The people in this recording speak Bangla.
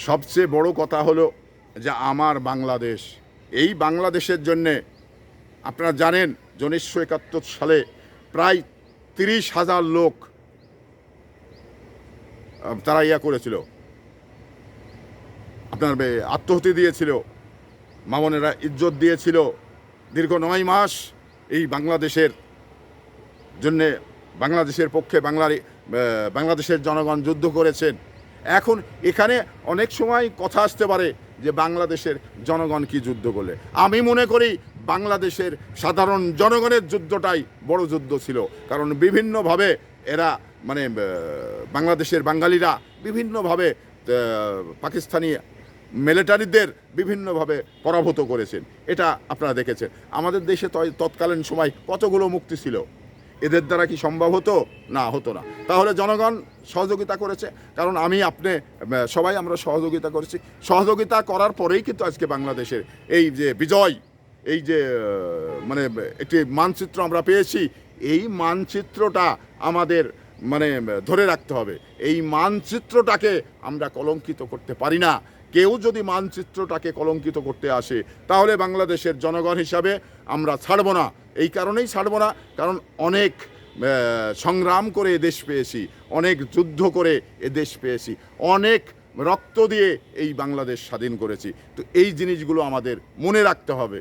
সবচেয়ে বড় কথা হলো যে আমার বাংলাদেশ, এই বাংলাদেশের জন্যে আপনারা জানেন 1971 সালে প্রায় 30,000 লোক তারা করেছিল, আপনার আত্মহতি দিয়েছিল, মামনেরা ইজ্জত দিয়েছিল। দীর্ঘ 9 মাস এই বাংলাদেশের জন্যে, বাংলাদেশের পক্ষে বাংলাদেশের জনগণ যুদ্ধ করেছেন। এখন এখানে অনেক সময় কথা আসতে পারে যে বাংলাদেশের জনগণ কি যুদ্ধ করলে। আমি মনে করি বাংলাদেশের সাধারণ জনগণের যুদ্ধটাই বড় যুদ্ধ ছিল। কারণ বিভিন্নভাবে এরা বাংলাদেশের বাঙালিরা বিভিন্নভাবে পাকিস্তানি মিলিটারিদের বিভিন্নভাবে পরাভূত করেছেন। এটা আপনারা দেখেছেন। আমাদের দেশে তৎকালীন সময় কতগুলো মুক্তি ছিল, এদের দ্বারা কি সম্ভব হতো? না, হতো না। তাহলে জনগণ সহযোগিতা করেছে, কারণ আপনি সবাই আমরা সহযোগিতা করেছি। সহযোগিতা করার পরেই কিন্তু আজকে বাংলাদেশের এই যে বিজয়, এই যে একটি মানচিত্র আমরা পেয়েছি, এই মানচিত্রটা আমাদের ধরে রাখতে হবে। এই মানচিত্রটাকে আমরা কলঙ্কিত করতে পারি না। কেউ যদি মানচিত্রটাকে কলঙ্কিত করতে আসে তাহলে বাংলাদেশের জনগণ হিসাবে আমরা ছাড়ব না। এই কারণেই ছাড়ব না, কারণ অনেক সংগ্রাম করে এ দেশ পেয়েছি, অনেক যুদ্ধ করে এ দেশ পেয়েছি, অনেক রক্ত দিয়ে এই বাংলাদেশ স্বাধীন করেছি। তো এই জিনিসগুলো আমাদের মনে রাখতে হবে।